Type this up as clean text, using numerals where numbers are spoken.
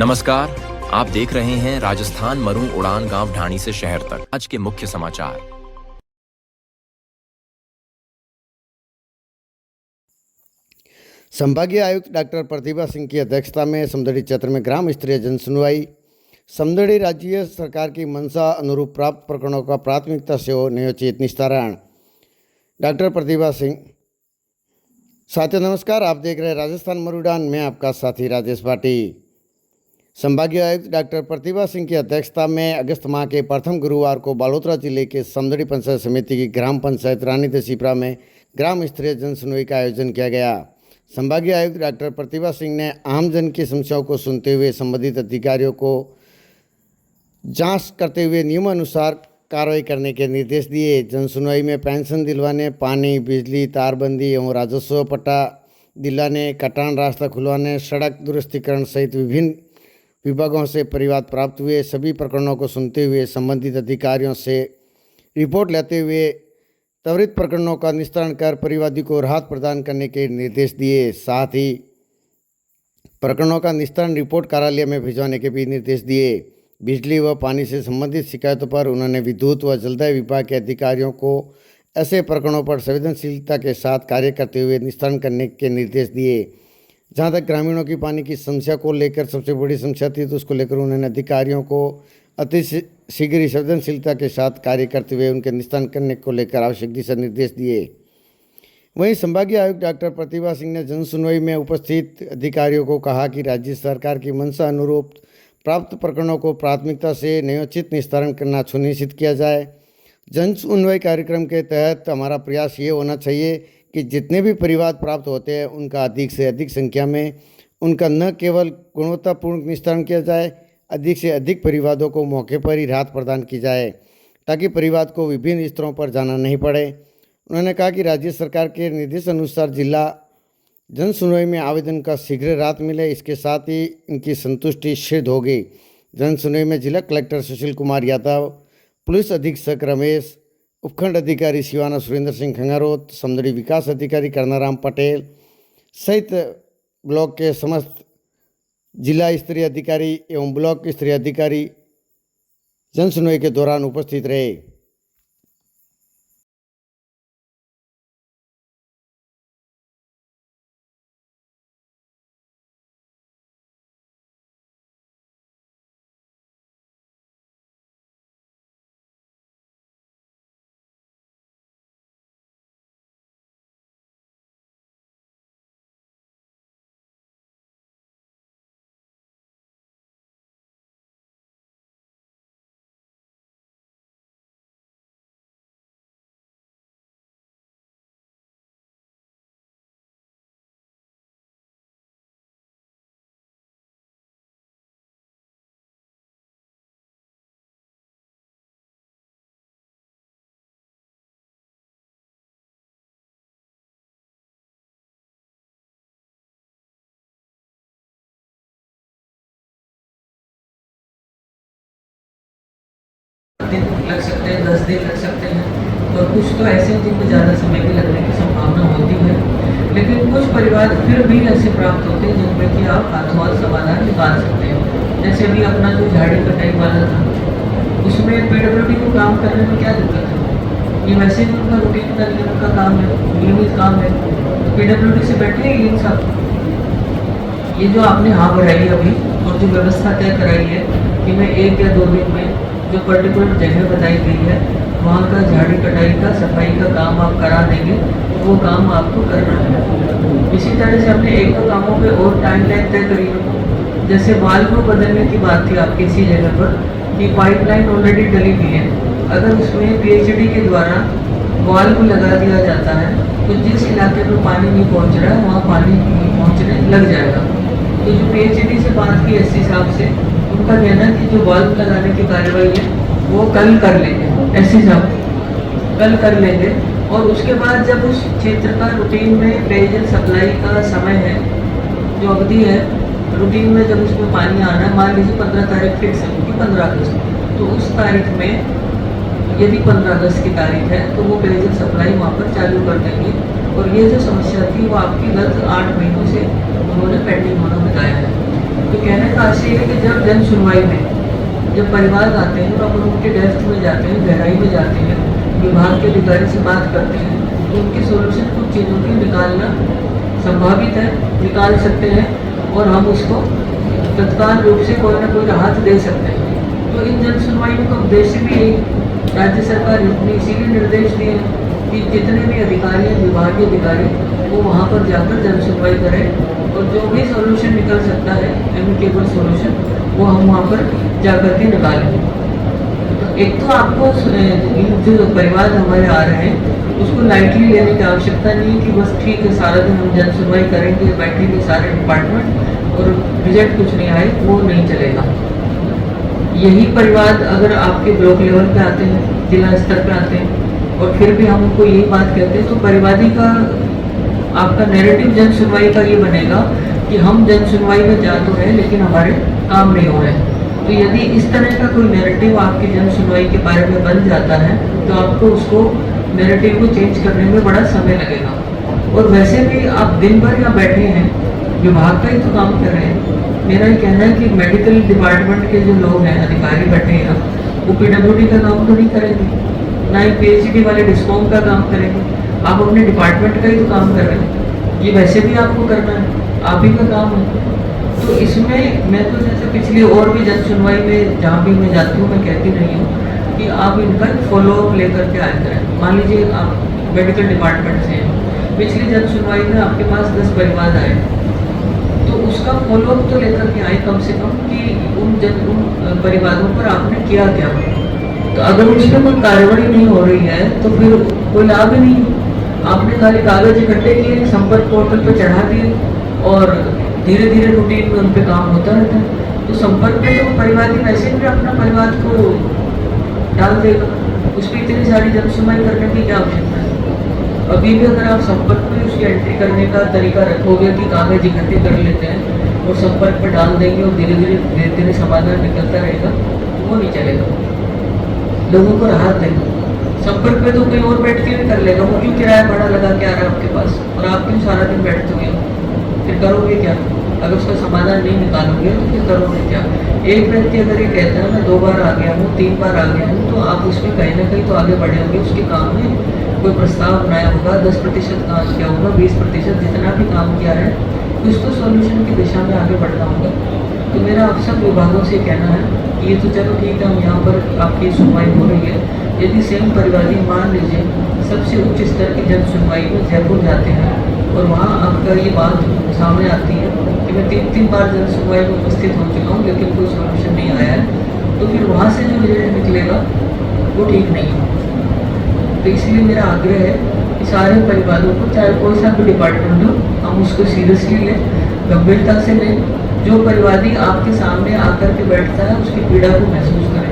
नमस्कार, आप देख रहे हैं राजस्थान मरू उड़ान गांव ढाणी से शहर तक। आज के मुख्य समाचार। संभागीय आयुक्त डॉक्टर प्रतिभा सिंह की अध्यक्षता में समदड़ी क्षेत्र में ग्राम स्तरीय जन सुनवाई। समदड़ी राज्य सरकार की मंशा अनुरूप प्राप्त प्रकरणों का प्राथमिकता से हो न्यायोचित निस्तारण। डॉक्टर प्रतिभा सिंह। साथियों नमस्कार, आप देख रहे हैं राजस्थान मरूडान, मैं आपका साथी राजेश भाटी। संभागीय आयुक्त डॉक्टर प्रतिभा सिंह की अध्यक्षता में अगस्त माह के प्रथम गुरुवार को बालोतरा जिले के समदड़ी पंचायत समिति की ग्राम पंचायत रानी दसीपरा में ग्राम स्तरीय जन सुनवाई का आयोजन किया गया। संभागीय आयुक्त डॉक्टर प्रतिभा सिंह ने आमजन की समस्याओं को सुनते हुए संबंधित अधिकारियों को जांच करते हुए नियमानुसार कार्रवाई करने के निर्देश दिए। जन सुनवाई में पेंशन दिलवाने, पानी, बिजली, तारबंदी एवं राजस्व पट्टा दिलाने, कटान रास्ता खुलवाने, सड़क दुरुस्तीकरण सहित विभिन्न विभागों से परिवाद प्राप्त हुए। सभी प्रकरणों को सुनते हुए संबंधित अधिकारियों से रिपोर्ट लेते हुए त्वरित प्रकरणों का निस्तारण कर परिवादी को राहत प्रदान करने के निर्देश दिए। साथ ही प्रकरणों का निस्तारण रिपोर्ट कार्यालय में भिजवाने के भी निर्देश दिए। बिजली व पानी से संबंधित शिकायतों पर उन्होंने विद्युत व जलदाय विभाग के अधिकारियों को ऐसे प्रकरणों पर संवेदनशीलता के साथ कार्य करते हुए निस्तारण करने के निर्देश दिए। जहाँ तक ग्रामीणों की पानी की समस्या को लेकर सबसे बड़ी समस्या थी, तो उसको लेकर उन्होंने अधिकारियों को अति शीघ्र संवेदनशीलता के साथ कार्य करते हुए उनके निस्तारण करने को लेकर आवश्यक दिशा निर्देश दिए। वहीं संभागीय आयुक्त डॉक्टर प्रतिभा सिंह ने जन सुनवाई में उपस्थित अधिकारियों को कहा कि राज्य सरकार की मंशा अनुरूप प्राप्त प्रकरणों को प्राथमिकता से न्यायोचित निस्तारण करना सुनिश्चित किया जाए। जन सुनवाई कार्यक्रम के तहत हमारा प्रयास ये होना चाहिए कि जितने भी परिवाद प्राप्त होते हैं उनका अधिक से अधिक संख्या में उनका न केवल गुणवत्तापूर्ण निस्तारण किया जाए, अधिक से अधिक परिवादों को मौके पर ही राहत प्रदान की जाए ताकि परिवाद को विभिन्न स्तरों पर जाना नहीं पड़े। उन्होंने कहा कि राज्य सरकार के निर्देश अनुसार जिला जन सुनवाई में आवेदन का शीघ्र राहत मिले, इसके साथ ही इनकी संतुष्टि सिद्ध होगी। जन सुनवाई में जिला कलेक्टर सुशील कुमार यादव, पुलिस अधीक्षक रमेश, उपखंड अधिकारी शिवाना सुरेंद्र सिंह खंगारोत, समदड़ी विकास अधिकारी करनाराम पटेल सहित ब्लॉक के समस्त जिला स्तरीय अधिकारी एवं ब्लॉक स्तरीय अधिकारी जन सुनवाई के दौरान उपस्थित रहे। दिन लग सकते हैं, 10 दिन लग सकते हैं, और कुछ तो ऐसे हैं जिनमें ज़्यादा समय भी लगने की संभावना होती है। लेकिन कुछ परिवार फिर भी ऐसे प्राप्त होते हैं जिनमें कि आप हाथों हाथ समाधान निकाल सकते हैं। जैसे भी अपना जो झाड़ी कटाई वाला था, उसमें PWD को काम करने में क्या दिक्कत है? ये वैसे भी उनका रूटीन का काम है, नियमित काम है, तो PWD से बैठे इन सब। ये जो आपने हाँ बढ़ाई अभी और जो व्यवस्था तय कराई है कि मैं 1 या 2 दिन में जो पर्टिकुलर जगह बताई गई है वहाँ का झाड़ी कटाई का सफाई का काम आप करा देंगे, वो काम आपको करना है। इसी तरह से हमने 1-2 कामों पे और टाइमलाइन तय करी है। जैसे वाल को बदलने की बात थी आपकी इसी जगह पर कि पाइपलाइन ऑलरेडी डली हुई है, अगर उसमें PHD के द्वारा वाल को लगा दिया जाता है तो जिस इलाके में पानी नहीं पहुँच रहा है वहाँ पानी पहुँचने लग जाएगा। तो जो PHD से बात की SC साहब से, उनका कहना है कि जो बल्ब लगाने की कार्रवाई है वो कल कर लेंगे, SC साहब कल कर लेंगे। और उसके बाद जब उस क्षेत्र का रूटीन में पेयजल सप्लाई का समय है, जो अवधि है रूटीन में, जब उसमें पानी आना है, मान लीजिए 15 तारीख फिक्स है क्योंकि 15 अगस्त, तो उस तारीख में यदि 15 अगस्त की तारीख है तो वो पेयजल सप्लाई वहाँ पर चालू कर देंगे। और ये जो समस्या थी वो आपकी गत 8 महीनों से उन्होंने पेंडिंग होना बताया है। तो कहने का आशय है कि जब जन सुनवाई में जब परिवार आते हैं और उनके डेप्थ में जाते हैं, गहराई में जाते हैं, विभाग के अधिकारी से बात करते हैं, तो उनके सोल्यूशन कुछ चीज़ों के निकालना संभावित है, निकाल सकते हैं और हम उसको तत्काल रूप से कोई ना कोई राहत दे सकते हैं। तो इन जन सुनवाइयों का उद्देश्य भी एक राज्य सरकार ने इसीलिए निर्देश दिए हैं कि जितने भी अधिकारी हैं, विभागीय अधिकारी, वो वहाँ पर जाकर जन सुनवाई करें और जो भी सॉल्यूशन निकल सकता है, एमिकेबल सॉल्यूशन, वो हम वहाँ पर जाकर के निकालें। एक तो आपको जो परिवार हमारे आ रहे हैं उसको लाइटली लेने की आवश्यकता नहीं है कि बस ठीक है सारा दिन हम जन सुनवाई करेंगे, बैठेंगे सारे डिपार्टमेंट और रिजल्ट कुछ नहीं आए, वो नहीं चलेगा। यही परिवार अगर आपके ब्लॉक लेवल पे आते हैं, जिला स्तर पे आते हैं और फिर भी हम उनको यही बात कहते हैं, तो परिवादी का आपका नैरेटिव जन सुनवाई का ये बनेगा कि हम जन सुनवाई में जा तो रहे लेकिन हमारे काम नहीं हो रहे। तो यदि इस तरह का कोई नैरेटिव आपके जन सुनवाई के बारे में बन जाता है तो आपको उसको नैरेटिव को चेंज करने में बड़ा समय लगेगा। और वैसे भी आप दिन भर यहाँ बैठे हैं, विभाग का ही तो काम कर रहे हैं। मेरा ये कहना है कि मेडिकल डिपार्टमेंट के जो लोग हैं, अधिकारी बैठे हैं, वो PWD का काम तो नहीं करेंगे, ना ही PhD वाले डिस्कॉम का काम करेंगे। आप अपने डिपार्टमेंट का ही तो काम कर रहे हैं, ये वैसे भी आपको करना है, आप ही का काम है। तो इसमें मैं तो जैसे पिछली और भी जन सुनवाई में जहाँ भी मैं जाती हूँ मैं कहती नहीं हूँ कि आप इनका फॉलोअप लेकर के आया करें। मान लीजिए आप मेडिकल डिपार्टमेंट से हैं, पिछली जन सुनवाई में आपके पास 10 परिवार आए, तो उसका फॉलोअप तो लेकर के आए कम से कम कि उन परिवारों पर आपने किया क्या। तो अगर उसमें कोई कार्रवाई नहीं हो रही है तो फिर कोई लाभ ही नहीं। आपने खाली कागज इकट्ठे किए, संपर्क पोर्टल पर चढ़ा दिए और धीरे धीरे रूटीन में उन पर काम होता रहता है। तो संपर्क में तो परिवार वैसे भी अपना परिवार को डाल देगा, उस पर इतनी सारी जन सुनवाई करने की क्या आवश्यकता है। अभी भी अगर आप संपर्क में उसकी एंट्री करने का तरीका रखोगे कि कागज इकट्ठे कर लेते हैं और संपर्क पर डाल देंगे और धीरे धीरे समाधान निकलता रहेगा, वो नहीं चलेगा। लोगों को राहत देगा। संपर्क में तो कोई और बैठ के भी कर लेगा, वो क्यों किराया भाड़ा लगा के आ रहा है आपके पास और आप क्यों सारा दिन बैठते हुए, फिर करोगे क्या? अगर उसका समाधान नहीं निकालोगे तो फिर करोगे क्या? एक व्यक्ति अगर ये कहता है मैं 2 बार आ गया हूँ, 3 बार आ गया हूँ, तो आप उसमें कहीं ना कहीं तो आगे बढ़े होंगे। उसके काम में कोई प्रस्ताव बनाया होगा, 10% काम किया होगा, 20% जितना भी काम किया है, कुछ तो सॉल्यूशन की दिशा में आगे बढ़ना होगा। तो मेरा आप सब विभागों से कहना है कि ये तो चलो ठीक है, हम यहाँ पर आपकी सुनवाई हो रही है, यदि सेम परिवादी मान लीजिए सबसे उच्च स्तर की जन सुनवाई में जयपुर जाते हैं और वहाँ आपका ये बात सामने आती है कि मैं 3 बार जन सुनवाई में उपस्थित हो चुका हूँ लेकिन कोई सॉल्यूशन नहीं आया है, तो फिर वहाँ से जो रिजल्ट निकलेगा वो ठीक नहीं है। तो इसलिए मेरा आग्रह है कि सारे परिवारों को, चाहे कोई सा भी डिपार्टमेंट हो, हम उसको सीरियसली लें, गंभीरता से लें। जो परिवादी आपके सामने आकर के बैठता है उसकी पीड़ा को महसूस करें।